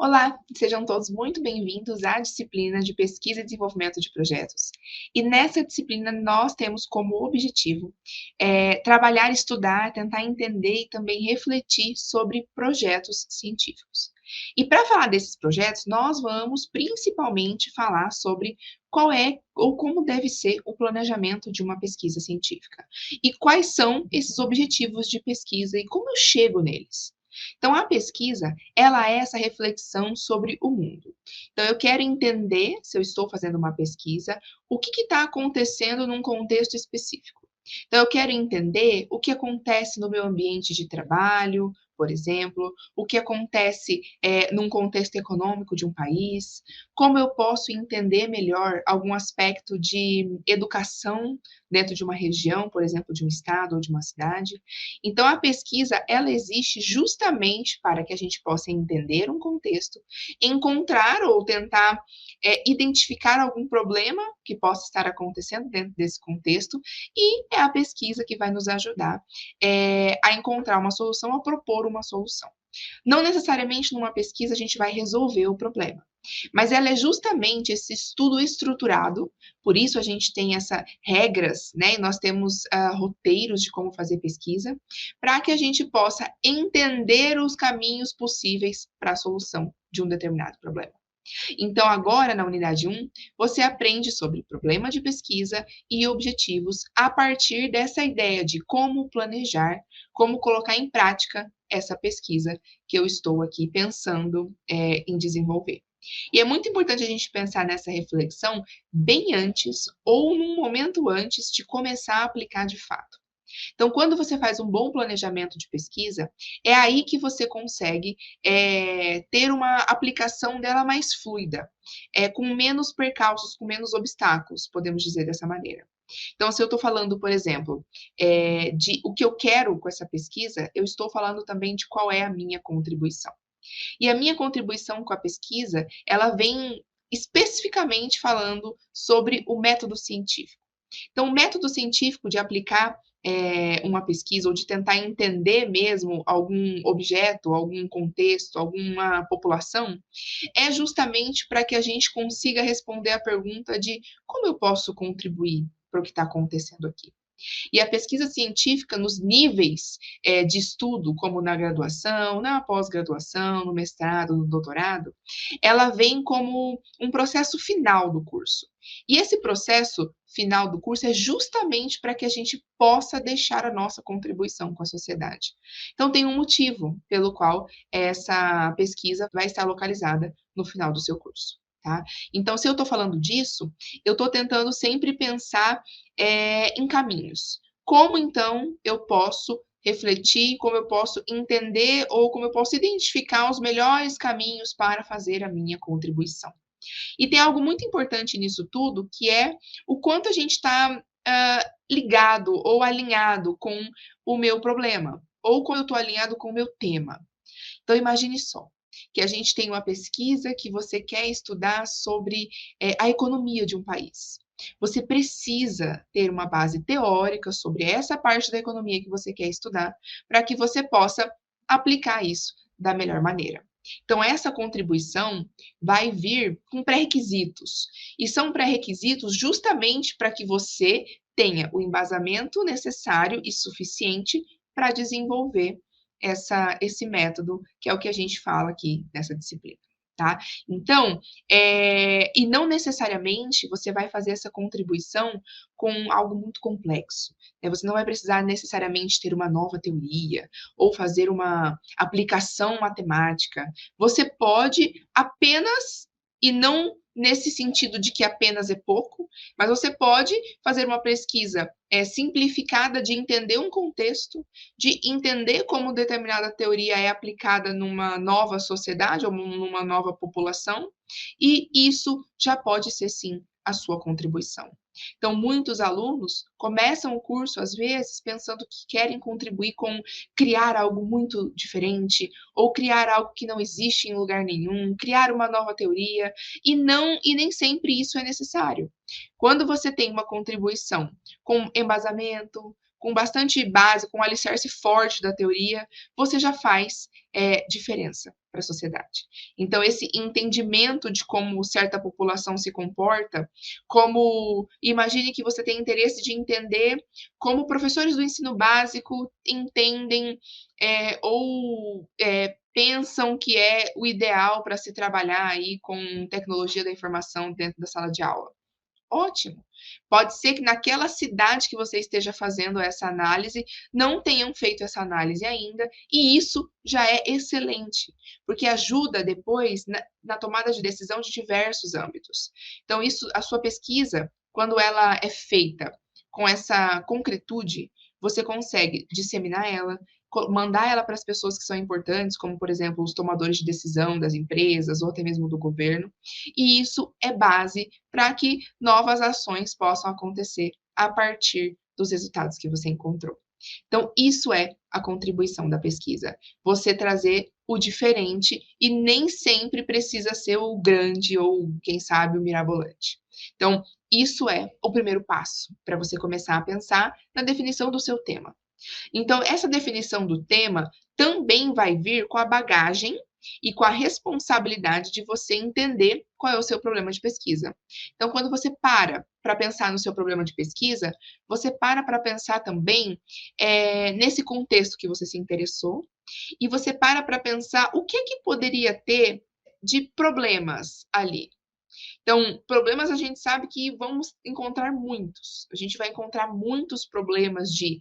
Olá, sejam todos muito bem-vindos à disciplina de Pesquisa e Desenvolvimento de Projetos. E nessa disciplina nós temos como objetivo trabalhar, estudar, tentar entender e também refletir sobre projetos científicos. E para falar desses projetos, nós vamos principalmente falar sobre qual é ou como deve ser o planejamento de uma pesquisa científica. E quais são esses objetivos de pesquisa e como eu chego neles. Então, a pesquisa, ela é essa reflexão sobre o mundo. Então, eu quero entender, se eu estou fazendo uma pesquisa, o que está acontecendo num contexto específico. Então, eu quero entender o que acontece no meu ambiente de trabalho, por exemplo, o que acontece num contexto econômico de um país, como eu posso entender melhor algum aspecto de educação dentro de uma região, por exemplo, de um estado ou de uma cidade. Então, a pesquisa, ela existe justamente para que a gente possa entender um contexto, encontrar ou tentar identificar algum problema que possa estar acontecendo dentro desse contexto, e é a pesquisa que vai nos ajudar a encontrar uma solução, a propor uma solução. Não necessariamente numa pesquisa a gente vai resolver o problema, mas ela é justamente esse estudo estruturado, por isso a gente tem essa regras, né, e nós temos roteiros de como fazer pesquisa, para que a gente possa entender os caminhos possíveis para a solução de um determinado problema. Então, agora, na unidade 1, você aprende sobre problema de pesquisa e objetivos a partir dessa ideia de como planejar, como colocar em prática essa pesquisa que eu estou aqui pensando em desenvolver. E é muito importante a gente pensar nessa reflexão bem antes ou num momento antes de começar a aplicar de fato. Então, quando você faz um bom planejamento de pesquisa, é aí que você consegue ter uma aplicação dela mais fluida, com menos percalços, com menos obstáculos, podemos dizer dessa maneira. Então, se eu estou falando, por exemplo, de o que eu quero com essa pesquisa, eu estou falando também de qual é a minha contribuição. E a minha contribuição com a pesquisa, ela vem especificamente falando sobre o método científico. Então, o método científico de aplicar uma pesquisa ou de tentar entender mesmo algum objeto, algum contexto, alguma população, é justamente para que a gente consiga responder a pergunta de como eu posso contribuir para o que está acontecendo aqui. E a pesquisa científica nos níveis de estudo, como na graduação, na pós-graduação, no mestrado, no doutorado, ela vem como um processo final do curso. E esse processo final do curso é justamente para que a gente possa deixar a nossa contribuição com a sociedade. Então, tem um motivo pelo qual essa pesquisa vai estar localizada no final do seu curso. Tá? Então, se eu estou falando disso, eu estou tentando sempre pensar em caminhos. Como então eu posso refletir, como eu posso entender ou como eu posso identificar os melhores caminhos para fazer a minha contribuição. E tem algo muito importante nisso tudo, que é o quanto a gente está ligado ou alinhado com o meu problema, ou quando eu estou alinhado com o meu tema. Então, imagine só, que a gente tem uma pesquisa que você quer estudar sobre a economia de um país. Você precisa ter uma base teórica sobre essa parte da economia que você quer estudar, para que você possa aplicar isso da melhor maneira. Então, essa contribuição vai vir com pré-requisitos, e são pré-requisitos justamente para que você tenha o embasamento necessário e suficiente para desenvolver esse método, que é o que a gente fala aqui nessa disciplina, tá? Então, e não necessariamente você vai fazer essa contribuição com algo muito complexo, né? Você não vai precisar necessariamente ter uma nova teoria ou fazer uma aplicação matemática. Você pode apenas, e não nesse sentido de que apenas é pouco, mas você pode fazer uma pesquisa simplificada de entender um contexto, de entender como determinada teoria é aplicada numa nova sociedade ou numa nova população, e isso já pode ser sim a sua contribuição. Então, muitos alunos começam o curso, às vezes, pensando que querem contribuir com criar algo muito diferente, ou criar algo que não existe em lugar nenhum, criar uma nova teoria, e nem sempre isso é necessário. Quando você tem uma contribuição com embasamento, com bastante base, com um alicerce forte da teoria, você já faz diferença para a sociedade. Então, esse entendimento de como certa população se comporta, como imagine que você tem interesse de entender como professores do ensino básico entendem ou pensam que é o ideal para se trabalhar aí com tecnologia da informação dentro da sala de aula. Ótimo. Pode ser que naquela cidade que você esteja fazendo essa análise, não tenham feito essa análise ainda, e isso já é excelente, porque ajuda depois na tomada de decisão de diversos âmbitos. Então isso a sua pesquisa, quando ela é feita com essa concretude, você consegue disseminar ela, mandar ela para as pessoas que são importantes, como, por exemplo, os tomadores de decisão das empresas ou até mesmo do governo, e isso é base para que novas ações possam acontecer a partir dos resultados que você encontrou. Então, isso é a contribuição da pesquisa. Você trazer o diferente e nem sempre precisa ser o grande ou, quem sabe, o mirabolante. Então, isso é o primeiro passo para você começar a pensar na definição do seu tema. Então, essa definição do tema também vai vir com a bagagem e com a responsabilidade de você entender qual é o seu problema de pesquisa. Então, quando você para pensar no seu problema de pesquisa, você para pensar também nesse contexto que você se interessou e você para pensar o que poderia ter de problemas ali. Então, problemas a gente sabe que vamos encontrar muitos. A gente vai encontrar muitos problemas de,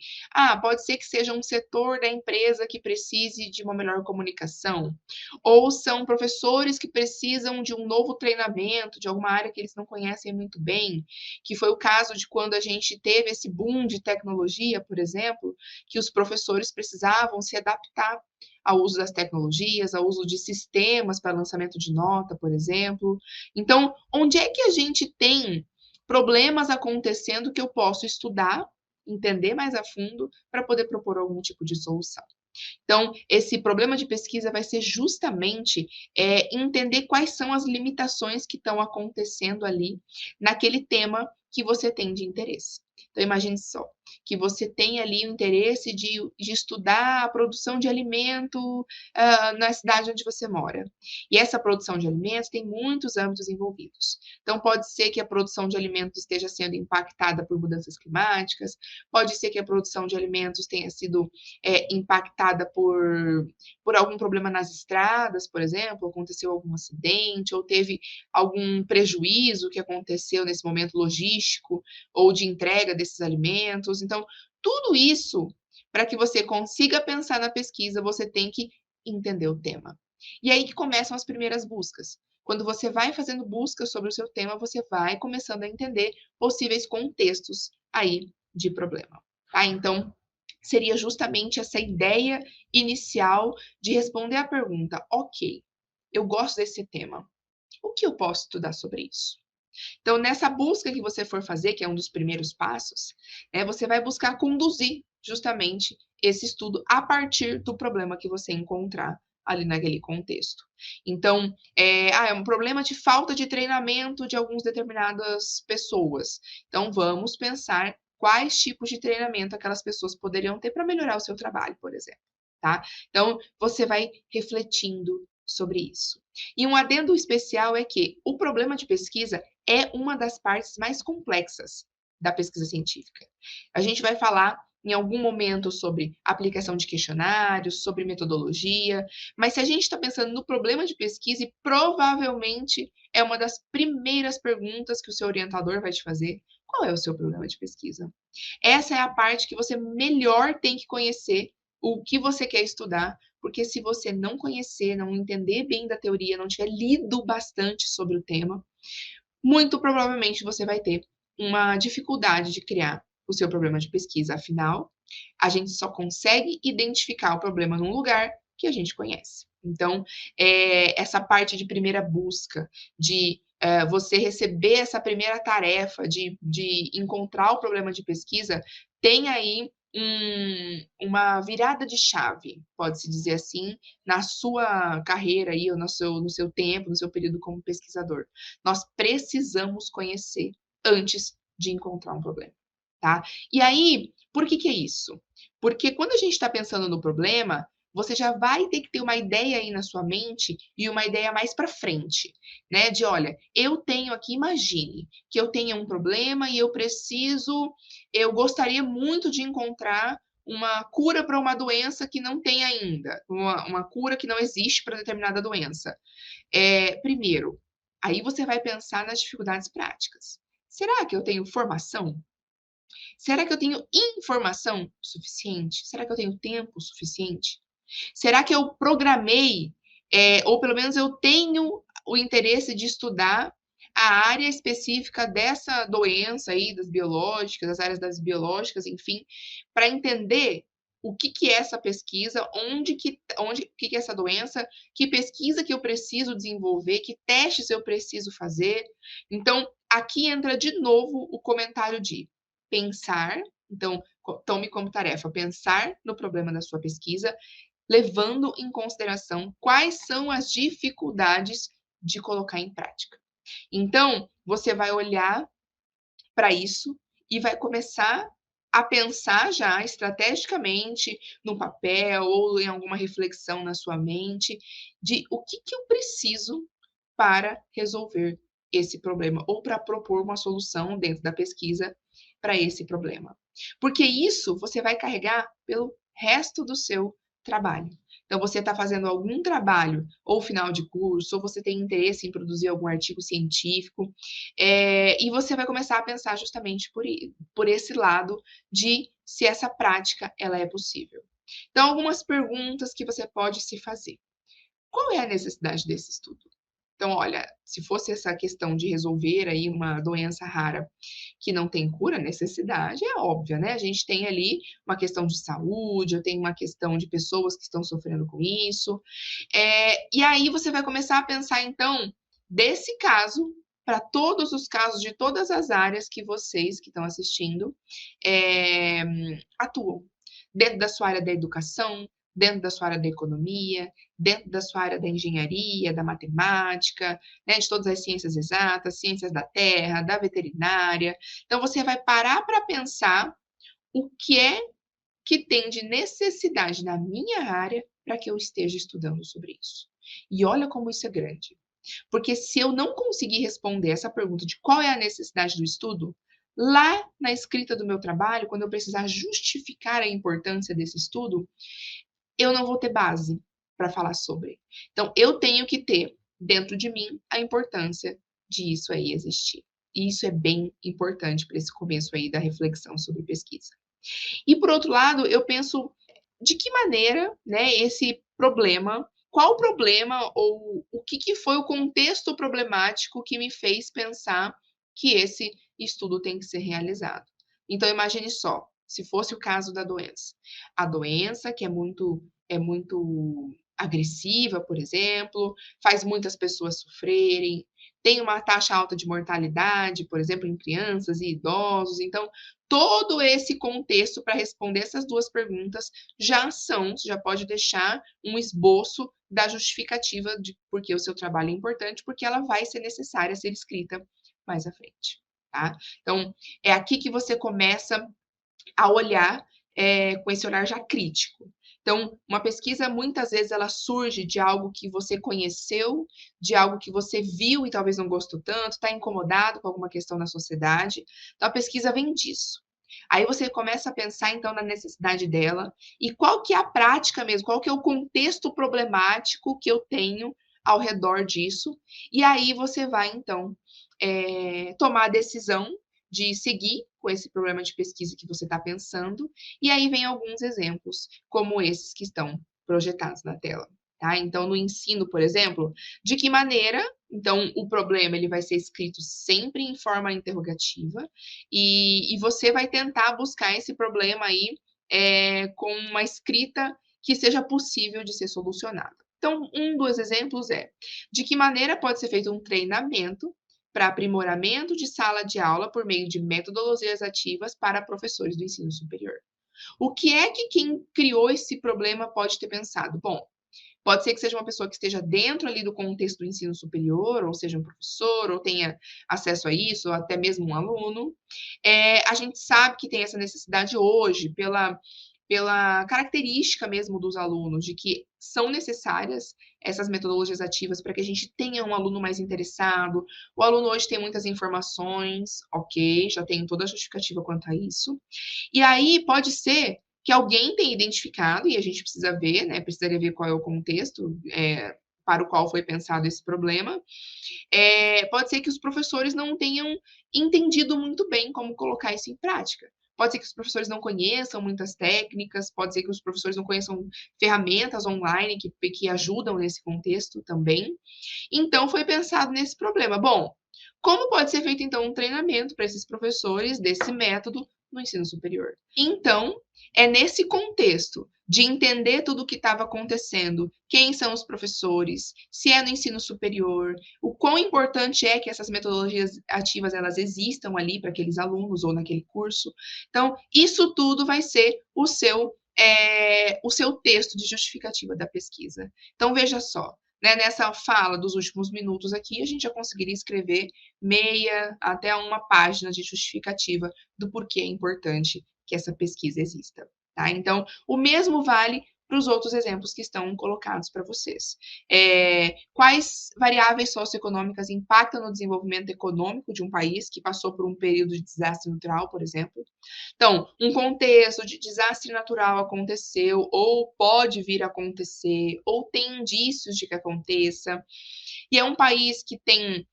pode ser que seja um setor da empresa que precise de uma melhor comunicação, ou são professores que precisam de um novo treinamento, de alguma área que eles não conhecem muito bem, que foi o caso de quando a gente teve esse boom de tecnologia, por exemplo, que os professores precisavam se adaptar ao uso das tecnologias, ao uso de sistemas para lançamento de nota, por exemplo. Então, onde é que a gente tem problemas acontecendo que eu posso estudar, entender mais a fundo, para poder propor algum tipo de solução? Então, esse problema de pesquisa vai ser justamente entender quais são as limitações que estão acontecendo ali naquele tema que você tem de interesse. Então, imagine só, que você tem ali o interesse de estudar a produção de alimento na cidade onde você mora. E essa produção de alimentos tem muitos âmbitos envolvidos. Então, pode ser que a produção de alimentos esteja sendo impactada por mudanças climáticas, pode ser que a produção de alimentos tenha sido impactada por algum problema nas estradas, por exemplo, aconteceu algum acidente, ou teve algum prejuízo que aconteceu nesse momento logístico, ou de entrega desses alimentos. Então, tudo isso, para que você consiga pensar na pesquisa, você tem que entender o tema. E aí que começam as primeiras buscas. Quando você vai fazendo buscas sobre o seu tema, você vai começando a entender possíveis contextos aí de problema. Tá? Então, seria justamente essa ideia inicial de responder à pergunta: ok, eu gosto desse tema, o que eu posso estudar sobre isso? Então, nessa busca que você for fazer, que é um dos primeiros passos, você vai buscar conduzir justamente esse estudo a partir do problema que você encontrar ali naquele contexto. Então, é um problema de falta de treinamento de algumas determinadas pessoas. Então, vamos pensar quais tipos de treinamento aquelas pessoas poderiam ter para melhorar o seu trabalho, por exemplo, tá? Então, você vai refletindo sobre isso. E um adendo especial é que o problema de pesquisa é uma das partes mais complexas da pesquisa científica. A gente vai falar em algum momento sobre aplicação de questionários, sobre metodologia, mas se a gente está pensando no problema de pesquisa, e provavelmente é uma das primeiras perguntas que o seu orientador vai te fazer: qual é o seu problema de pesquisa? Essa é a parte que você melhor tem que conhecer o que você quer estudar, porque se você não conhecer, não entender bem da teoria, não tiver lido bastante sobre o tema, muito provavelmente você vai ter uma dificuldade de criar o seu problema de pesquisa. Afinal, a gente só consegue identificar o problema num lugar que a gente conhece. Então, essa parte de primeira busca, de você receber essa primeira tarefa de encontrar o problema de pesquisa, tem aí uma virada de chave, pode-se dizer assim, na sua carreira aí, ou no seu tempo, no seu período como pesquisador. Nós precisamos conhecer antes de encontrar um problema, tá? E aí, Por que que é isso? Porque quando a gente está pensando no problema, você já vai ter que ter uma ideia aí na sua mente e uma ideia mais para frente, né? De olha, eu tenho aqui, imagine que eu tenha um problema e eu gostaria muito de encontrar uma cura para uma doença que não tem ainda, uma cura que não existe para determinada doença. Primeiro, aí você vai pensar nas dificuldades práticas. Será que eu tenho formação? Será que eu tenho informação suficiente? Será que eu tenho tempo suficiente? Será que eu programei, ou pelo menos eu tenho o interesse de estudar a área específica dessa doença aí, das biológicas, das áreas das biológicas, enfim, para entender o que que é essa pesquisa, o que que é essa doença, que pesquisa que eu preciso desenvolver, que testes eu preciso fazer. Então, aqui entra de novo o comentário de pensar, então, tome como tarefa pensar no problema da sua pesquisa, levando em consideração quais são as dificuldades de colocar em prática. Então, você vai olhar para isso e vai começar a pensar já estrategicamente no papel ou em alguma reflexão na sua mente de o que que eu preciso para resolver esse problema ou para propor uma solução dentro da pesquisa para esse problema. Porque isso você vai carregar pelo resto do seu trabalho. Então, você está fazendo algum trabalho, ou final de curso, ou você tem interesse em produzir algum artigo científico, e você vai começar a pensar justamente por esse lado de se essa prática ela é possível. Então, algumas perguntas que você pode se fazer. Qual é a necessidade desse estudo? Então, olha, se fosse essa questão de resolver aí uma doença rara que não tem cura, a necessidade é óbvia, né? A gente tem ali uma questão de saúde, eu tenho uma questão de pessoas que estão sofrendo com isso. E aí você vai começar a pensar, então, desse caso, para todos os casos de todas as áreas que vocês que estão assistindo é, atuam. Dentro da sua área da educação, dentro da sua área da economia, dentro da sua área da engenharia, da matemática, né, de todas as ciências exatas, ciências da terra, da veterinária. Então, você vai parar para pensar o que é que tem de necessidade na minha área para que eu esteja estudando sobre isso. E olha como isso é grande. Porque se eu não conseguir responder essa pergunta de qual é a necessidade do estudo, lá na escrita do meu trabalho, quando eu precisar justificar a importância desse estudo, eu não vou ter base para falar sobre. Então, eu tenho que ter dentro de mim a importância de isso aí existir. E isso é bem importante para esse começo aí da reflexão sobre pesquisa. E por outro lado, eu penso de que maneira, né, esse problema, qual problema ou o que que foi o contexto problemático que me fez pensar que esse estudo tem que ser realizado. Então imagine só, se fosse o caso da doença. A doença que é muito agressiva, por exemplo, faz muitas pessoas sofrerem, tem uma taxa alta de mortalidade, por exemplo, em crianças e idosos. Então, todo esse contexto para responder essas duas perguntas já pode deixar um esboço da justificativa de por que o seu trabalho é importante, porque ela vai ser necessária ser escrita mais à frente, tá? Então, é aqui que você começa a olhar com esse olhar já crítico. Então, uma pesquisa, muitas vezes, ela surge de algo que você conheceu, de algo que você viu e talvez não gostou tanto, está incomodado com alguma questão na sociedade. Então, a pesquisa vem disso. Aí você começa a pensar, então, na necessidade dela e qual que é a prática mesmo, qual que é o contexto problemático que eu tenho ao redor disso. E aí você vai, então, tomar a decisão de seguir com esse problema de pesquisa que você está pensando, e aí vem alguns exemplos, como esses que estão projetados na tela. Tá? Então, no ensino, por exemplo, de que maneira, então, o problema ele vai ser escrito sempre em forma interrogativa, e você vai tentar buscar esse problema aí com uma escrita que seja possível de ser solucionada. Então, um dos exemplos é de que maneira pode ser feito um treinamento para aprimoramento de sala de aula por meio de metodologias ativas para professores do ensino superior. O que é que quem criou esse problema pode ter pensado? Bom, Pode ser que seja uma pessoa que esteja dentro ali do contexto do ensino superior, ou seja um professor, ou tenha acesso a isso, ou até mesmo um aluno. A gente sabe que tem essa necessidade hoje pela característica mesmo dos alunos, de que são necessárias essas metodologias ativas para que a gente tenha um aluno mais interessado. O aluno hoje tem muitas informações, ok, já tenho toda a justificativa quanto a isso. E aí pode ser que alguém tenha identificado, e a gente precisa ver, né, precisaria ver qual é o contexto, para o qual foi pensado esse problema. Pode ser que os professores não tenham entendido muito bem como colocar isso em prática. Pode ser que os professores não conheçam muitas técnicas, pode ser que os professores não conheçam ferramentas online que ajudam nesse contexto também. Então, foi pensado nesse problema. Bom, como pode ser feito, então, um treinamento para esses professores desse método no ensino superior? Então, é nesse contexto de entender tudo o que estava acontecendo, quem são os professores, se é no ensino superior, o quão importante é que essas metodologias ativas elas existam ali para aqueles alunos ou naquele curso. Então, isso tudo vai ser o seu texto de justificativa da pesquisa. Então, veja só, né, nessa fala dos últimos minutos aqui, a gente já conseguiria escrever meia até uma página de justificativa do porquê é importante que essa pesquisa exista. Tá? Então, o mesmo vale para os outros exemplos que estão colocados para vocês. Quais variáveis socioeconômicas impactam no desenvolvimento econômico de um país que passou por um período de desastre natural, por exemplo? Então, um contexto de desastre natural aconteceu, ou pode vir a acontecer, ou tem indícios de que aconteça, e é um país que tem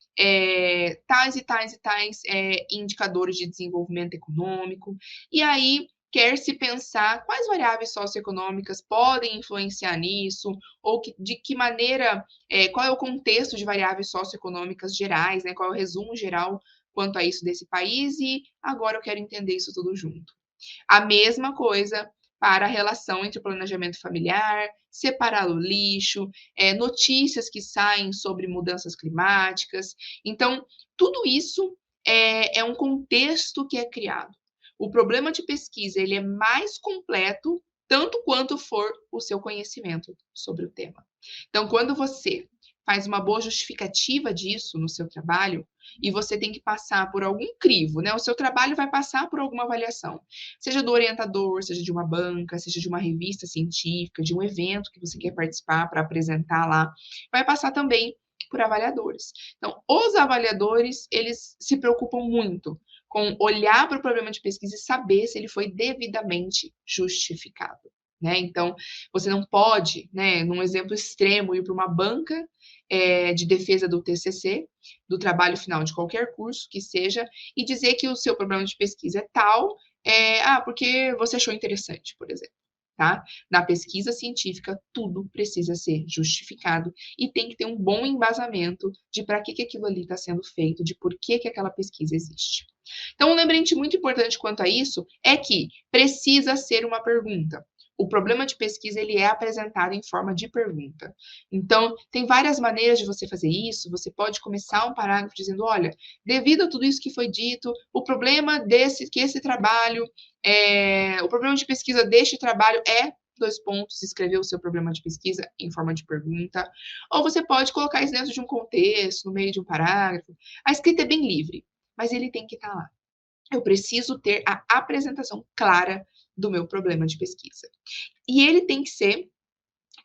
tais e tais e tais indicadores de desenvolvimento econômico, e aí quer se pensar quais variáveis socioeconômicas podem influenciar nisso, ou de que maneira, qual é o contexto de variáveis socioeconômicas gerais, né, qual é o resumo geral quanto a isso desse país, e agora eu quero entender isso tudo junto. A mesma coisa para a relação entre o planejamento familiar, separar o lixo, notícias que saem sobre mudanças climáticas. Então, tudo isso é um contexto que é criado. O problema de pesquisa ele é mais completo tanto quanto for o seu conhecimento sobre o tema. Então, quando você faz uma boa justificativa disso no seu trabalho, e você tem que passar por algum crivo, né? O seu trabalho vai passar por alguma avaliação, seja do orientador, seja de uma banca, seja de uma revista científica, de um evento que você quer participar para apresentar lá, vai passar também por avaliadores. Então, os avaliadores, eles se preocupam muito com olhar para o problema de pesquisa e saber se ele foi devidamente justificado. Né? Então, você não pode, né, num exemplo extremo, ir para uma banca de defesa do TCC, do trabalho final de qualquer curso que seja, e dizer que o seu problema de pesquisa é tal, porque você achou interessante, por exemplo. Tá? Na pesquisa científica, tudo precisa ser justificado e tem que ter um bom embasamento de para que aquilo ali está sendo feito, de por que aquela pesquisa existe. Então, um lembrete muito importante quanto a isso é que precisa ser uma pergunta. O problema de pesquisa ele é apresentado em forma de pergunta. Então, tem várias maneiras de você fazer isso. Você pode começar um parágrafo dizendo, olha, devido a tudo isso que foi dito, o problema o problema de pesquisa deste trabalho é dois pontos, escrever o seu problema de pesquisa em forma de pergunta. Ou você pode colocar isso dentro de um contexto, no meio de um parágrafo. A escrita é bem livre, mas ele tem que estar lá. Eu preciso ter a apresentação clara do meu problema de pesquisa. E ele tem que ser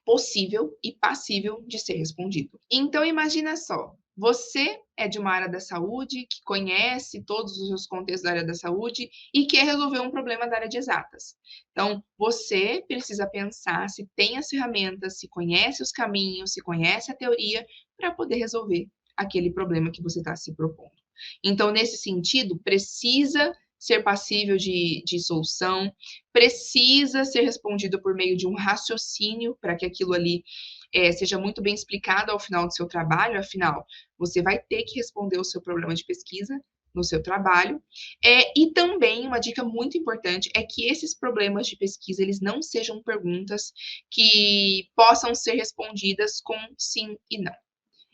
possível e passível de ser respondido. Então, imagina só, você é de uma área da saúde, que conhece todos os contextos da área da saúde e quer resolver um problema da área de exatas. Então, você precisa pensar se tem as ferramentas, se conhece os caminhos, se conhece a teoria para poder resolver aquele problema que você está se propondo. Então, nesse sentido, precisa ser passível de solução, precisa ser respondido por meio de um raciocínio para que aquilo ali seja muito bem explicado ao final do seu trabalho, afinal, você vai ter que responder o seu problema de pesquisa no seu trabalho. E também, uma dica muito importante é que esses problemas de pesquisa, eles não sejam perguntas que possam ser respondidas com sim e não.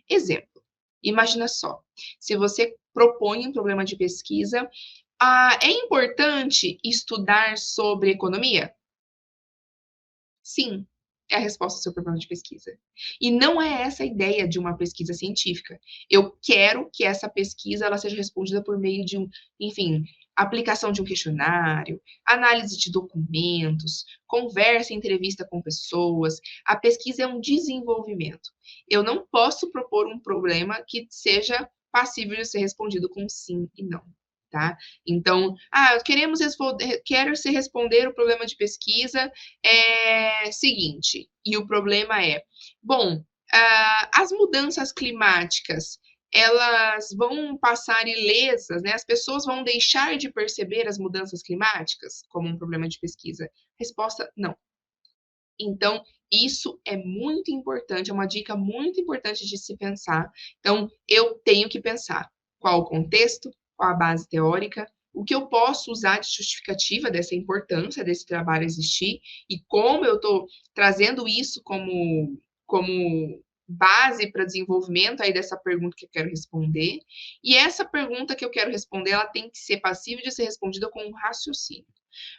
Exemplo, imagina só, se você propõe um problema de pesquisa, é importante estudar sobre economia? Sim. é a resposta ao seu problema de pesquisa. E não é essa a ideia de uma pesquisa científica. Eu quero que essa pesquisa ela seja respondida por meio de enfim, aplicação de um questionário, análise de documentos, conversa e entrevista com pessoas. A pesquisa é um desenvolvimento. Eu não posso propor um problema que seja passível de ser respondido com sim e não. Tá? Então, quero se responder o problema de pesquisa seguinte, e o problema bom, as mudanças climáticas, elas vão passar ilesas, né? As pessoas vão deixar de perceber as mudanças climáticas como um problema de pesquisa? Resposta, não. Então, isso é muito importante, é uma dica muito importante de se pensar. Então, eu tenho que pensar qual o contexto, qual a base teórica, o que eu posso usar de justificativa dessa importância desse trabalho existir e como eu estou trazendo isso como base para desenvolvimento aí dessa pergunta que eu quero responder. E essa pergunta que eu quero responder, ela tem que ser passível de ser respondida com um raciocínio.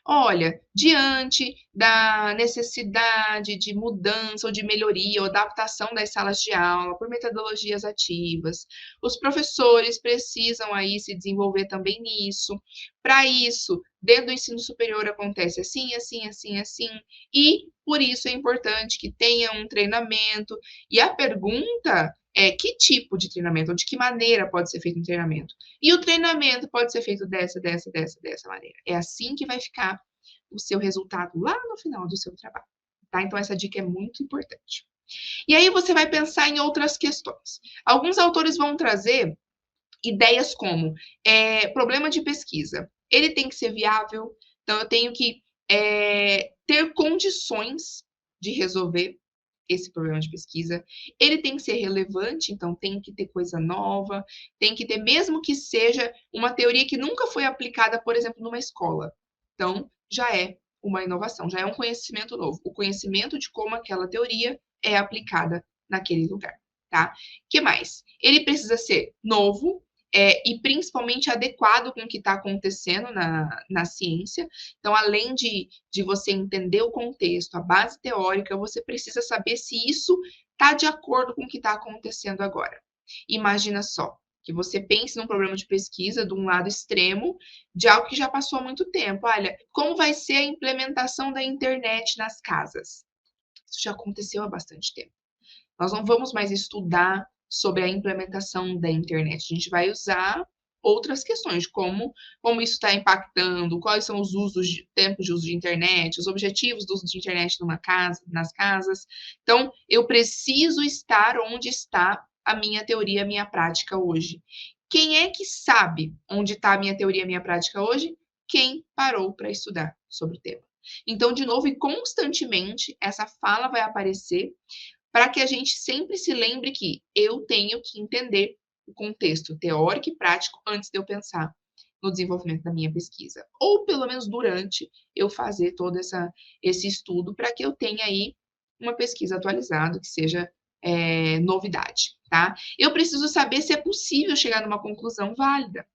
Olha, diante da necessidade de mudança ou de melhoria ou adaptação das salas de aula por metodologias ativas, os professores precisam aí se desenvolver também nisso. Para isso, dentro do ensino superior acontece assim, assim, assim, assim, e por isso é importante que tenha um treinamento. E a pergunta é que tipo de treinamento, ou de que maneira pode ser feito um treinamento. E o treinamento pode ser feito dessa maneira. É assim que vai ficar o seu resultado lá no final do seu trabalho. Tá? Então, essa dica é muito importante. E aí você vai pensar em outras questões. Alguns autores vão trazer ideias como problema de pesquisa. Ele tem que ser viável, então eu tenho que ter condições de resolver esse problema de pesquisa. Ele tem que ser relevante, então tem que ter coisa nova, tem que ter, mesmo que seja uma teoria que nunca foi aplicada, por exemplo, numa escola. Então, já é uma inovação, já é um conhecimento novo. O conhecimento de como aquela teoria é aplicada naquele lugar, tá? Que mais? Ele precisa ser novo, e principalmente adequado com o que está acontecendo na ciência. Então, além de você entender o contexto, a base teórica, você precisa saber se isso está de acordo com o que está acontecendo agora. Imagina só, que você pense num problema de pesquisa de um lado extremo, de algo que já passou há muito tempo. Olha, como vai ser a implementação da internet nas casas? Isso já aconteceu há bastante tempo. Nós não vamos mais estudar sobre a implementação da internet. A gente vai usar outras questões, como isso está impactando, quais são os tempos de uso de internet, os objetivos do uso de internet nas casas. Então, eu preciso estar onde está a minha teoria, a minha prática hoje. Quem é que sabe onde está a minha teoria, a minha prática hoje? Quem parou para estudar sobre o tema. Então, de novo, e constantemente, essa fala vai aparecer para que a gente sempre se lembre que eu tenho que entender o contexto teórico e prático antes de eu pensar no desenvolvimento da minha pesquisa. Ou, pelo menos, durante eu fazer todo esse estudo, para que eu tenha aí uma pesquisa atualizada, que seja novidade, tá? Eu preciso saber se é possível chegar numa conclusão válida.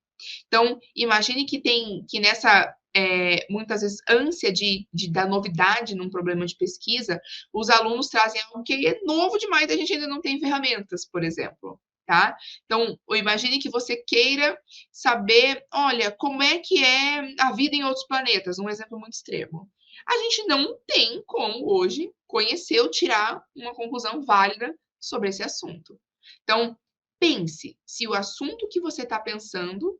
Então, imagine que nessa, muitas vezes, ânsia da novidade num problema de pesquisa, os alunos trazem algo que é novo demais, a gente ainda não tem ferramentas, por exemplo, tá? Então, imagine que você queira saber, olha, como é que é a vida em outros planetas, um exemplo muito extremo. A gente não tem como, hoje, conhecer ou tirar uma conclusão válida sobre esse assunto. Então, pense se o assunto que você está pensando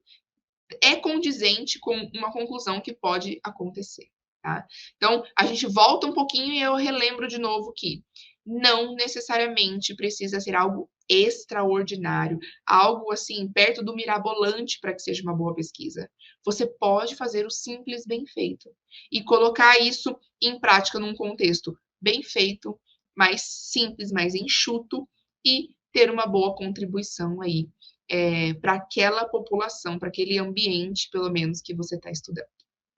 é condizente com uma conclusão que pode acontecer, tá? Então, a gente volta um pouquinho e eu relembro de novo que não necessariamente precisa ser algo extraordinário, algo assim, perto do mirabolante para que seja uma boa pesquisa. Você pode fazer o simples bem feito e colocar isso em prática num contexto bem feito, mais simples, mais enxuto e ter uma boa contribuição aí para aquela população, para aquele ambiente, pelo menos, que você está estudando,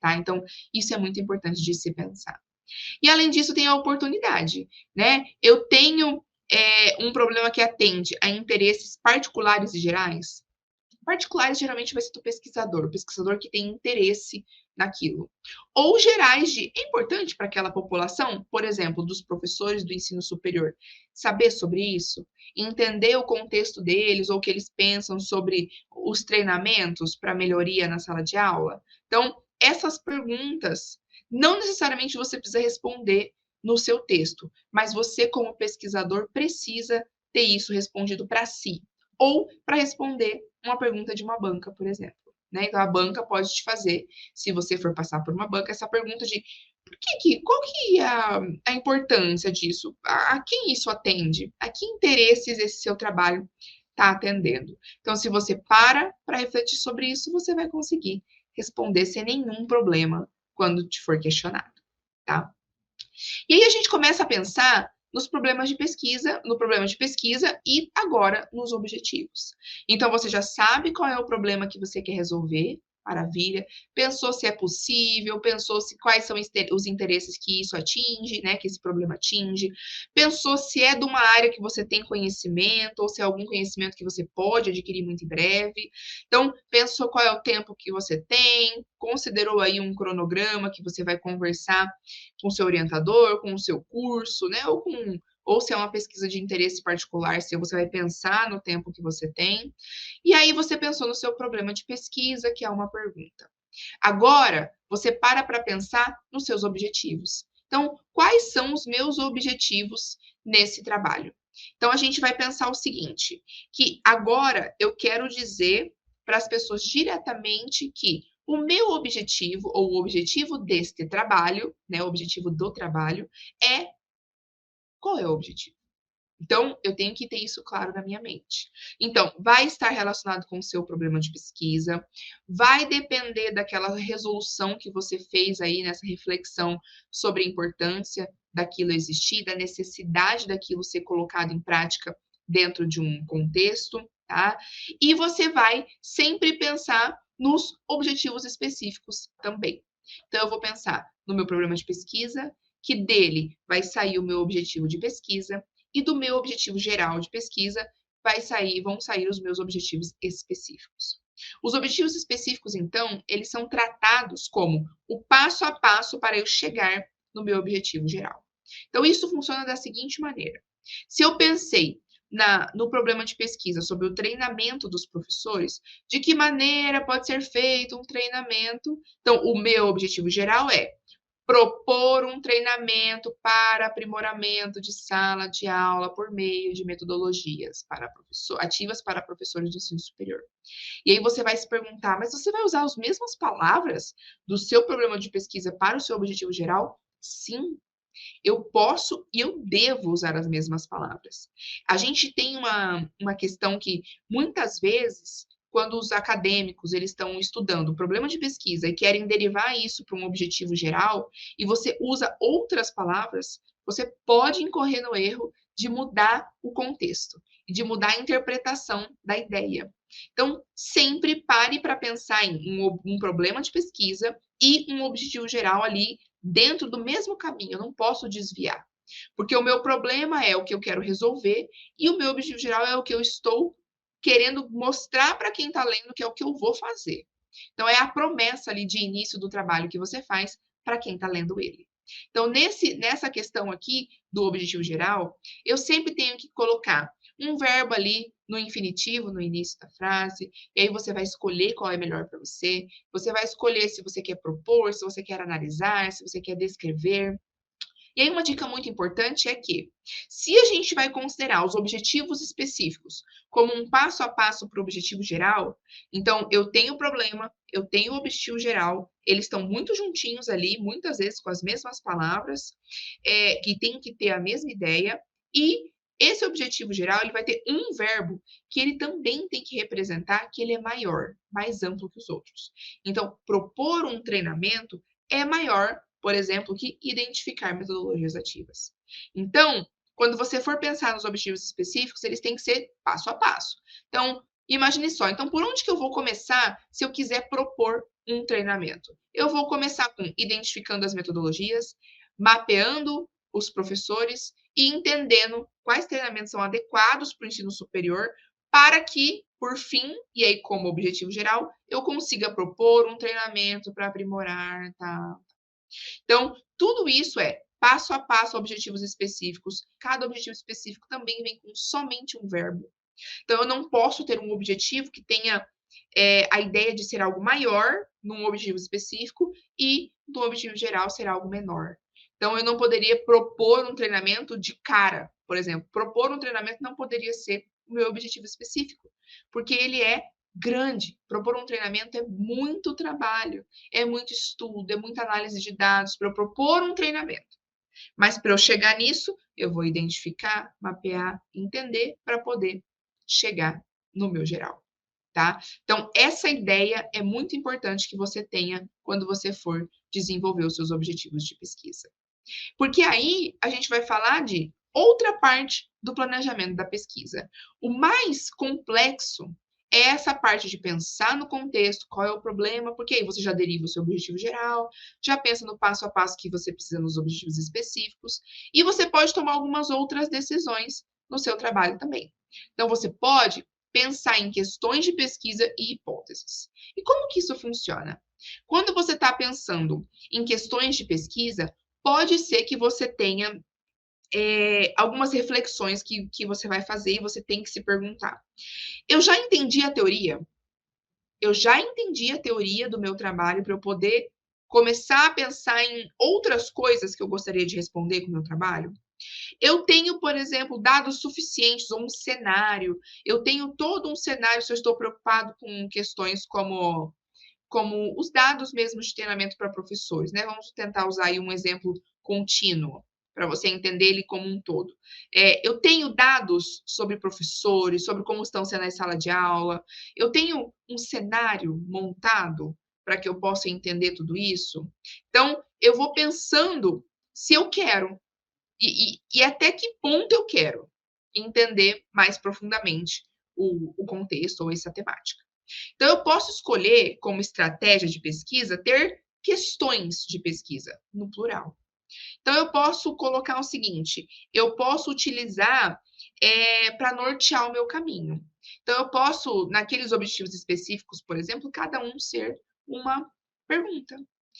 tá? Então, isso é muito importante de se pensar. E, além disso, tem a oportunidade, né? Eu tenho um problema que atende a interesses particulares e gerais. Particulares geralmente vai ser do pesquisador, o pesquisador que tem interesse naquilo. Ou gerais de é importante para aquela população, por exemplo, dos professores do ensino superior, saber sobre isso, entender o contexto deles ou o que eles pensam sobre os treinamentos para melhoria na sala de aula. Então, essas perguntas, não necessariamente você precisa responder no seu texto, mas você, como pesquisador, precisa ter isso respondido para si, ou para responder uma pergunta de uma banca, por exemplo. Né? Então, a banca pode te fazer, se você for passar por uma banca, essa pergunta de qual que é a importância disso? A quem isso atende? A que interesses esse seu trabalho está atendendo? Então, se você para refletir sobre isso, você vai conseguir responder sem nenhum problema quando te for questionado, tá? E aí a gente começa a pensar nos problemas de pesquisa, no problema de pesquisa e agora nos objetivos. Então você já sabe qual é o problema que você quer resolver, maravilha. Pensou se é possível, pensou se quais são os interesses que isso atinge, né, que esse problema atinge. Pensou se é de uma área que você tem conhecimento ou se é algum conhecimento que você pode adquirir muito em breve. Então, pensou qual é o tempo que você tem, considerou aí um cronograma que você vai conversar com o seu orientador, com o seu curso, né? Ou se é uma pesquisa de interesse particular, se você vai pensar no tempo que você tem. E aí você pensou no seu problema de pesquisa, que é uma pergunta. Agora, você para pensar nos seus objetivos. Então, quais são os meus objetivos nesse trabalho? Então, a gente vai pensar o seguinte, que agora eu quero dizer para as pessoas diretamente que o meu objetivo, ou o objetivo deste trabalho, né, o objetivo do trabalho, é qual é o objetivo? Então, eu tenho que ter isso claro na minha mente. Então, vai estar relacionado com o seu problema de pesquisa, vai depender daquela resolução que você fez aí nessa reflexão sobre a importância daquilo existir, da necessidade daquilo ser colocado em prática dentro de um contexto, tá? E você vai sempre pensar nos objetivos específicos também. Então, eu vou pensar no meu problema de pesquisa, que dele vai sair o meu objetivo de pesquisa, e do meu objetivo geral de pesquisa vão sair os meus objetivos específicos. Os objetivos específicos, então, eles são tratados como o passo a passo para eu chegar no meu objetivo geral. Então, isso funciona da seguinte maneira. Se eu pensei no problema de pesquisa sobre o treinamento dos professores, de que maneira pode ser feito um treinamento? Então, o meu objetivo geral é propor um treinamento para aprimoramento de sala de aula por meio de metodologias ativas para professores de ensino superior. E aí você vai se perguntar, mas você vai usar as mesmas palavras do seu problema de pesquisa para o seu objetivo geral? Sim, eu posso e eu devo usar as mesmas palavras. A gente tem uma questão que, muitas vezes, quando os acadêmicos eles estão estudando o problema de pesquisa e querem derivar isso para um objetivo geral, e você usa outras palavras, você pode incorrer no erro de mudar o contexto, de mudar a interpretação da ideia. Então, sempre pare para pensar em um problema de pesquisa e um objetivo geral ali dentro do mesmo caminho, eu não posso desviar. Porque o meu problema é o que eu quero resolver e o meu objetivo geral é o que eu estou querendo mostrar para quem está lendo que é o que eu vou fazer. Então, é a promessa ali de início do trabalho que você faz para quem está lendo ele. Então, nessa questão aqui do objetivo geral, eu sempre tenho que colocar um verbo ali no infinitivo, no início da frase, e aí você vai escolher qual é melhor para você, você vai escolher se você quer propor, se você quer analisar, se você quer descrever. E aí uma dica muito importante é que, se a gente vai considerar os objetivos específicos como um passo a passo para o objetivo geral, então eu tenho o problema, eu tenho o objetivo geral, eles estão muito juntinhos ali, muitas vezes com as mesmas palavras, que tem que ter a mesma ideia, e esse objetivo geral ele vai ter um verbo que ele também tem que representar que ele é maior, mais amplo que os outros. Então, propor um treinamento é maior, por exemplo, que identificar metodologias ativas. Então, quando você for pensar nos objetivos específicos, eles têm que ser passo a passo. Então, imagine só, então por onde que eu vou começar se eu quiser propor um treinamento? Eu vou começar com identificando as metodologias, mapeando os professores e entendendo quais treinamentos são adequados para o ensino superior para que, por fim, e aí como objetivo geral, eu consiga propor um treinamento para aprimorar, tá? Então, tudo isso é passo a passo, objetivos específicos. Cada objetivo específico também vem com somente um verbo. Então, eu não posso ter um objetivo que tenha a ideia de ser algo maior num objetivo específico e no objetivo geral ser algo menor. Então, eu não poderia propor um treinamento de cara, por exemplo. Propor um treinamento não poderia ser o meu objetivo específico, porque ele é grande. Propor um treinamento é muito trabalho, é muito estudo, é muita análise de dados para eu propor um treinamento. Mas para eu chegar nisso, eu vou identificar, mapear, entender para poder chegar no meu geral, tá? Então, essa ideia é muito importante que você tenha quando você for desenvolver os seus objetivos de pesquisa. Porque aí a gente vai falar de outra parte do planejamento da pesquisa. O mais complexo é essa parte de pensar no contexto, qual é o problema, porque aí você já deriva o seu objetivo geral, já pensa no passo a passo que você precisa nos objetivos específicos, e você pode tomar algumas outras decisões no seu trabalho também. Então, você pode pensar em questões de pesquisa e hipóteses. E como que isso funciona? Quando você está pensando em questões de pesquisa, pode ser que você tenha algumas reflexões que você vai fazer e você tem que se perguntar. Eu já entendi a teoria? Eu já entendi a teoria do meu trabalho para eu poder começar a pensar em outras coisas que eu gostaria de responder com o meu trabalho? Eu tenho, por exemplo, dados suficientes ou um cenário. Eu tenho todo um cenário se eu estou preocupado com questões como os dados mesmo de treinamento para professores, né? Vamos tentar usar aí um exemplo contínuo, para você entender ele como um todo. Eu tenho dados sobre professores, sobre como estão sendo na sala de aula, eu tenho um cenário montado para que eu possa entender tudo isso. Então, eu vou pensando se eu quero e até que ponto eu quero entender mais profundamente o contexto ou essa temática. Então, eu posso escolher como estratégia de pesquisa ter questões de pesquisa, no plural. Então, eu posso colocar o seguinte: eu posso utilizar para nortear o meu caminho. Então, eu posso, naqueles objetivos específicos, por exemplo, cada um ser uma pergunta.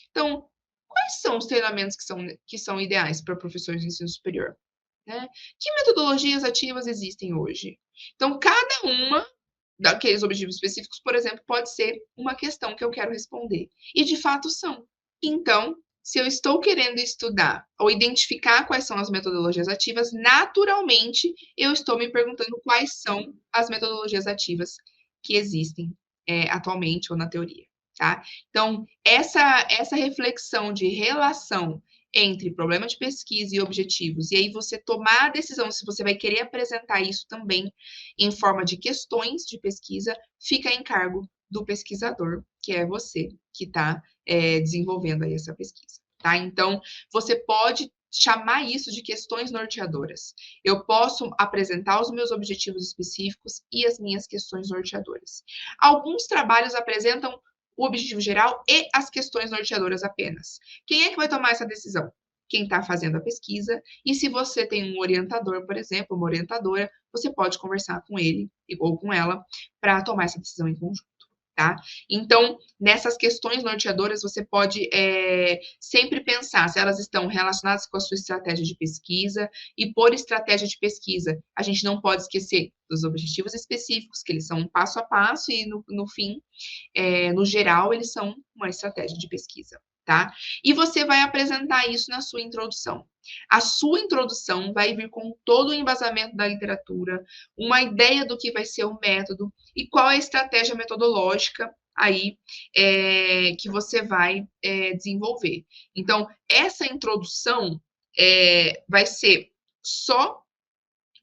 Então, quais são os treinamentos que são ideais para professores de ensino superior? Né? Que metodologias ativas existem hoje? Então, cada uma daqueles objetivos específicos, por exemplo, pode ser uma questão que eu quero responder. E de fato são. Então, se eu estou querendo estudar ou identificar quais são as metodologias ativas, naturalmente eu estou me perguntando quais são as metodologias ativas que existem atualmente ou na teoria. Tá? Então, essa reflexão de relação entre problema de pesquisa e objetivos, e aí você tomar a decisão se você vai querer apresentar isso também em forma de questões de pesquisa, fica em cargo do pesquisador, que é você que está desenvolvendo aí essa pesquisa, tá? Então, você pode chamar isso de questões norteadoras. Eu posso apresentar os meus objetivos específicos e as minhas questões norteadoras. Alguns trabalhos apresentam o objetivo geral e as questões norteadoras apenas. Quem é que vai tomar essa decisão? Quem está fazendo a pesquisa, e se você tem um orientador, por exemplo, uma orientadora, você pode conversar com ele ou com ela para tomar essa decisão em conjunto. Tá? Então, nessas questões norteadoras, você pode sempre pensar se elas estão relacionadas com a sua estratégia de pesquisa, e por estratégia de pesquisa, a gente não pode esquecer dos objetivos específicos, que eles são um passo a passo, e no fim, no geral, eles são uma estratégia de pesquisa. Tá? E você vai apresentar isso na sua introdução. A sua introdução vai vir com todo o embasamento da literatura, uma ideia do que vai ser o método e qual é a estratégia metodológica aí que você vai desenvolver. Então, essa introdução vai ser só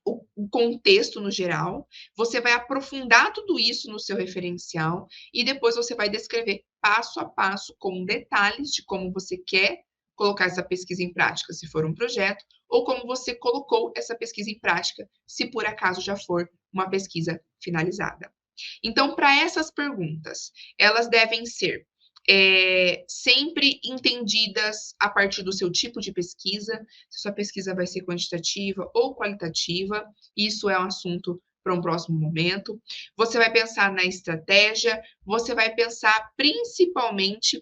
o contexto no geral, você vai aprofundar tudo isso no seu referencial e depois você vai descrever passo a passo, com detalhes de como você quer colocar essa pesquisa em prática, se for um projeto, ou como você colocou essa pesquisa em prática, se por acaso já for uma pesquisa finalizada. Então, para essas perguntas, elas devem ser sempre entendidas a partir do seu tipo de pesquisa, se sua pesquisa vai ser quantitativa ou qualitativa, isso é um assunto para um próximo momento, você vai pensar na estratégia, você vai pensar principalmente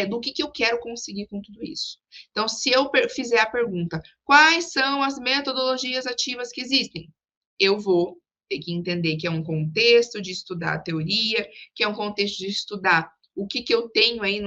do que eu quero conseguir com tudo isso. Então, se eu fizer a pergunta, quais são as metodologias ativas que existem? Eu vou ter que entender que é um contexto de estudar a teoria, que é um contexto de estudar o que eu tenho aí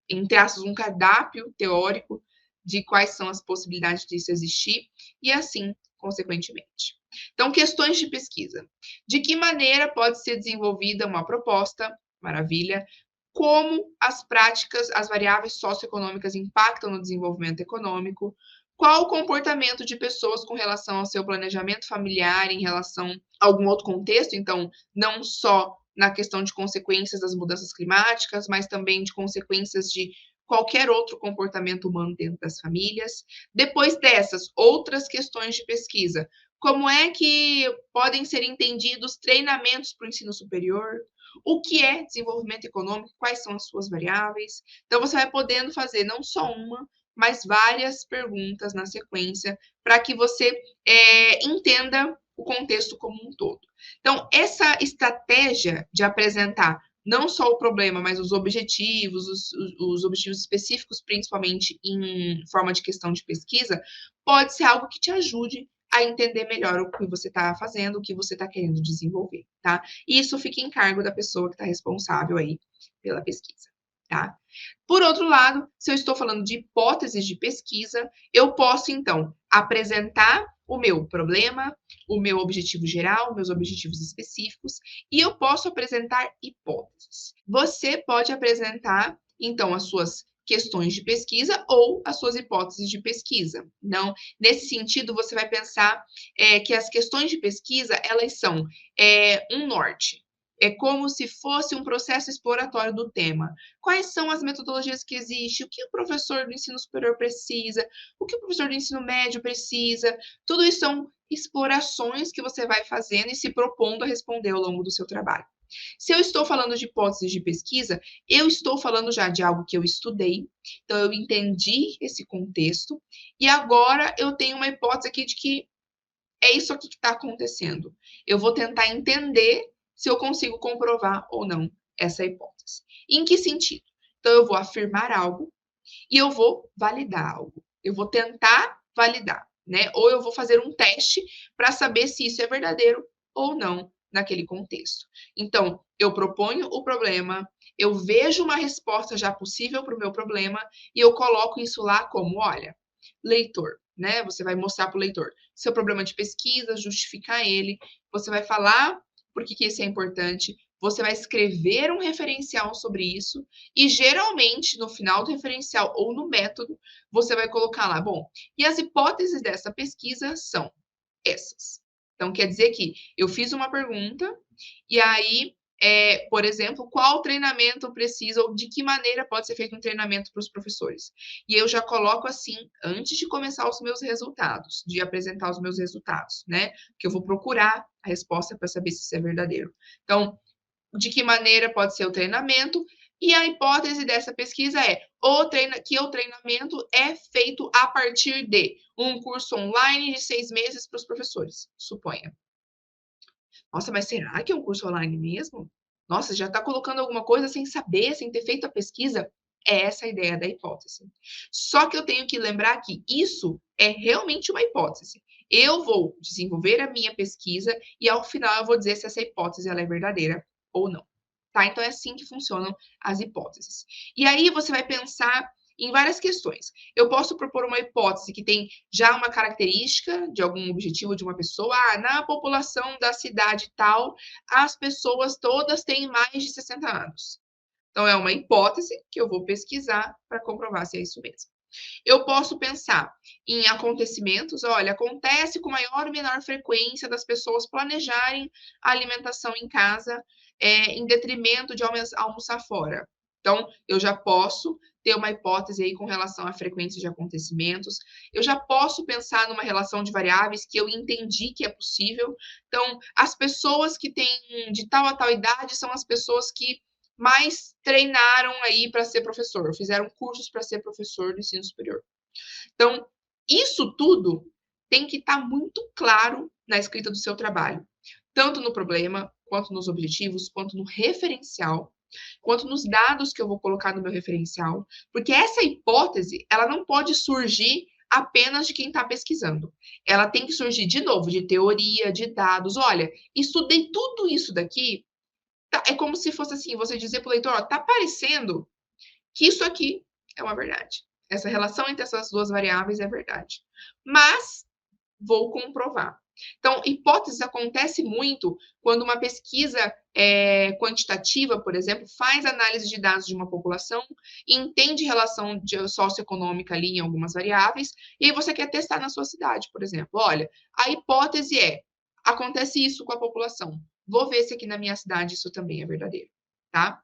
entre aspas, um cardápio teórico de quais são as possibilidades disso existir, e assim, consequentemente. Então, questões de pesquisa. De que maneira pode ser desenvolvida uma proposta? Maravilha. Como as práticas, as variáveis socioeconômicas impactam no desenvolvimento econômico? Qual o comportamento de pessoas com relação ao seu planejamento familiar em relação a algum outro contexto? Então, não só na questão de consequências das mudanças climáticas, mas também de consequências de qualquer outro comportamento humano dentro das famílias. Depois dessas, outras questões de pesquisa. Como é que podem ser entendidos treinamentos para o ensino superior? O que é desenvolvimento econômico? Quais são as suas variáveis? Então, você vai podendo fazer não só uma, mas várias perguntas na sequência para que você entenda o contexto como um todo. Então, essa estratégia de apresentar não só o problema, mas os objetivos, os objetivos específicos, principalmente em forma de questão de pesquisa, pode ser algo que te ajude a entender melhor o que você está fazendo, o que você está querendo desenvolver, tá? E isso fica em cargo da pessoa que está responsável aí pela pesquisa, tá? Por outro lado, se eu estou falando de hipóteses de pesquisa, eu posso, então, apresentar o meu problema, o meu objetivo geral, meus objetivos específicos, e eu posso apresentar hipóteses. Você pode apresentar, então, as suas questões de pesquisa ou as suas hipóteses de pesquisa. Não, nesse sentido, você vai pensar que as questões de pesquisa, elas são um norte. É como se fosse um processo exploratório do tema. Quais são as metodologias que existem? O que o professor do ensino superior precisa? O que o professor do ensino médio precisa? Tudo isso são explorações que você vai fazendo e se propondo a responder ao longo do seu trabalho. Se eu estou falando de hipóteses de pesquisa, eu estou falando já de algo que eu estudei, então eu entendi esse contexto, e agora eu tenho uma hipótese aqui de que é isso aqui que está acontecendo. Eu vou tentar entender se eu consigo comprovar ou não essa hipótese. Em que sentido? Então, eu vou afirmar algo e eu vou validar algo. Eu vou tentar validar, né? Ou eu vou fazer um teste para saber se isso é verdadeiro ou não naquele contexto. Então, eu proponho o problema, eu vejo uma resposta já possível para o meu problema e eu coloco isso lá como, olha, leitor, né? Você vai mostrar para o leitor seu problema de pesquisa, justificar ele, você vai falar por que isso é importante, você vai escrever um referencial sobre isso e geralmente no final do referencial ou no método, você vai colocar lá, bom, e as hipóteses dessa pesquisa são essas. Então quer dizer que eu fiz uma pergunta e aí por exemplo, qual treinamento precisa ou de que maneira pode ser feito um treinamento para os professores. E eu já coloco assim, antes de começar os meus resultados, de apresentar os meus resultados, né? Que eu vou procurar a resposta para saber se isso é verdadeiro. Então, de que maneira pode ser o treinamento, e a hipótese dessa pesquisa é que o treinamento é feito a partir de um curso online de 6 meses para os professores, suponha. Nossa, mas será que é um curso online mesmo? Nossa, já está colocando alguma coisa sem saber, sem ter feito a pesquisa? É essa a ideia da hipótese. Só que eu tenho que lembrar que isso é realmente uma hipótese. Eu vou desenvolver a minha pesquisa e ao final eu vou dizer se essa hipótese ela é verdadeira ou não. Tá? Então é assim que funcionam as hipóteses. E aí você vai pensar em várias questões. Eu posso propor uma hipótese que tem já uma característica de algum objetivo de uma pessoa. Ah, na população da cidade tal, as pessoas todas têm mais de 60 anos. Então, é uma hipótese que eu vou pesquisar para comprovar se é isso mesmo. Eu posso pensar em acontecimentos, olha, acontece com maior ou menor frequência das pessoas planejarem a alimentação em casa em detrimento de almoçar fora. Então, eu já posso ter uma hipótese aí com relação à frequência de acontecimentos. Eu já posso pensar numa relação de variáveis que eu entendi que é possível. Então, as pessoas que têm de tal a tal idade são as pessoas que mais treinaram aí para ser professor, fizeram cursos para ser professor do ensino superior. Então, isso tudo tem que estar muito claro na escrita do seu trabalho, tanto no problema, quanto nos objetivos, quanto no referencial, quanto nos dados que eu vou colocar no meu referencial, porque essa hipótese, ela não pode surgir apenas de quem está pesquisando. Ela tem que surgir, de novo, de teoria, de dados. Olha, estudei tudo isso daqui, tá, é como se fosse assim, você dizer para o leitor, ó, tá parecendo que isso aqui é uma verdade. Essa relação entre essas duas variáveis é verdade. Mas vou comprovar. Então, hipóteses acontece muito quando uma pesquisa quantitativa, por exemplo, faz análise de dados de uma população, entende relação socioeconômica ali em algumas variáveis, e aí você quer testar na sua cidade, por exemplo. Olha, a hipótese é, acontece isso com a população. Vou ver se aqui na minha cidade isso também é verdadeiro, tá?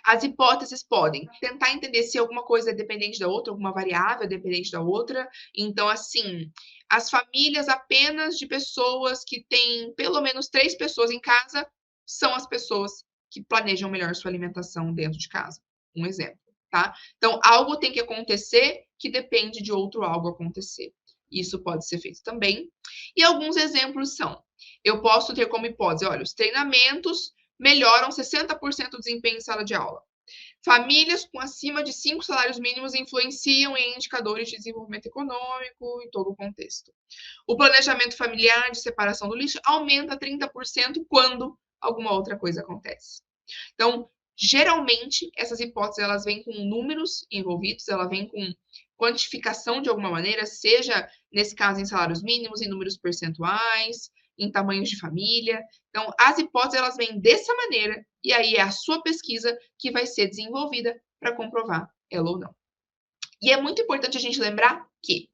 As hipóteses podem tentar entender se alguma coisa é dependente da outra, alguma variável é dependente da outra. Então, assim, as famílias apenas de pessoas que têm pelo menos 3 pessoas em casa são as pessoas que planejam melhor sua alimentação dentro de casa. Um exemplo, tá? Então, algo tem que acontecer que depende de outro algo acontecer. Isso pode ser feito também. E alguns exemplos são: eu posso ter como hipótese, olha, os treinamentos melhoram 60% do desempenho em sala de aula. Famílias com acima de 5 salários mínimos influenciam em indicadores de desenvolvimento econômico em todo o contexto. O planejamento familiar de separação do lixo aumenta 30% quando alguma outra coisa acontece. Então, geralmente, essas hipóteses elas vêm com números envolvidos, ela vem com quantificação de alguma maneira, seja, nesse caso, em salários mínimos, em números percentuais, em tamanhos de família. Então, as hipóteses elas vêm dessa maneira, e aí é a sua pesquisa que vai ser desenvolvida para comprovar ela ou não. E é muito importante a gente lembrar que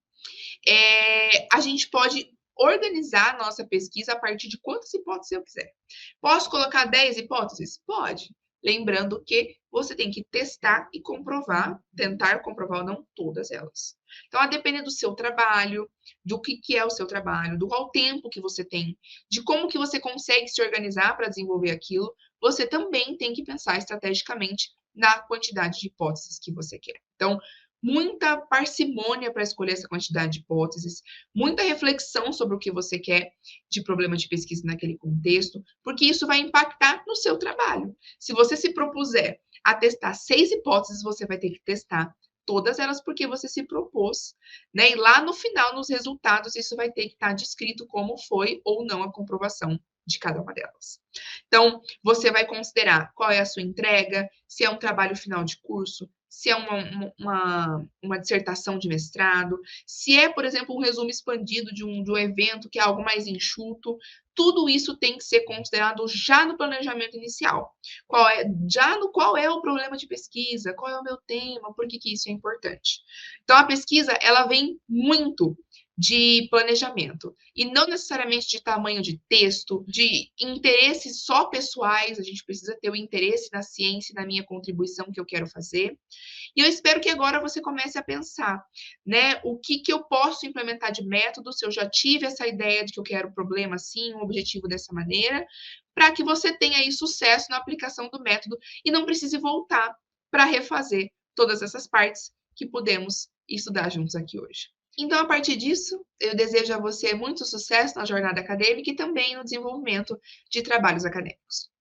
a gente pode organizar a nossa pesquisa a partir de quantas hipóteses eu quiser. Posso colocar 10 hipóteses? Pode. Lembrando que você tem que testar e comprovar, tentar comprovar ou não todas elas. Então, a depender do seu trabalho, do que é o seu trabalho, do qual tempo que você tem, de como que você consegue se organizar para desenvolver aquilo, você também tem que pensar estrategicamente na quantidade de hipóteses que você quer. Então, muita parcimônia para escolher essa quantidade de hipóteses, muita reflexão sobre o que você quer de problema de pesquisa naquele contexto, porque isso vai impactar no seu trabalho. Se você se propuser a testar 6 hipóteses, você vai ter que testar todas elas porque você se propôs, né? E lá no final, nos resultados, isso vai ter que estar descrito como foi ou não a comprovação de cada uma delas. Então, você vai considerar qual é a sua entrega, se é um trabalho final de curso, se é uma dissertação de mestrado, se é, por exemplo, um resumo expandido de um evento que é algo mais enxuto, tudo isso tem que ser considerado já no planejamento inicial. Qual é o problema de pesquisa, qual é o meu tema, por que isso é importante. Então, a pesquisa, ela vem muito de planejamento, e não necessariamente de tamanho de texto, de interesses só pessoais, a gente precisa ter o interesse na ciência e na minha contribuição que eu quero fazer. E eu espero que agora você comece a pensar, né, o que eu posso implementar de método, se eu já tive essa ideia de que eu quero o problema assim, um objetivo dessa maneira, para que você tenha aí sucesso na aplicação do método e não precise voltar para refazer todas essas partes que pudemos estudar juntos aqui hoje. Então, a partir disso, eu desejo a você muito sucesso na jornada acadêmica e também no desenvolvimento de trabalhos acadêmicos.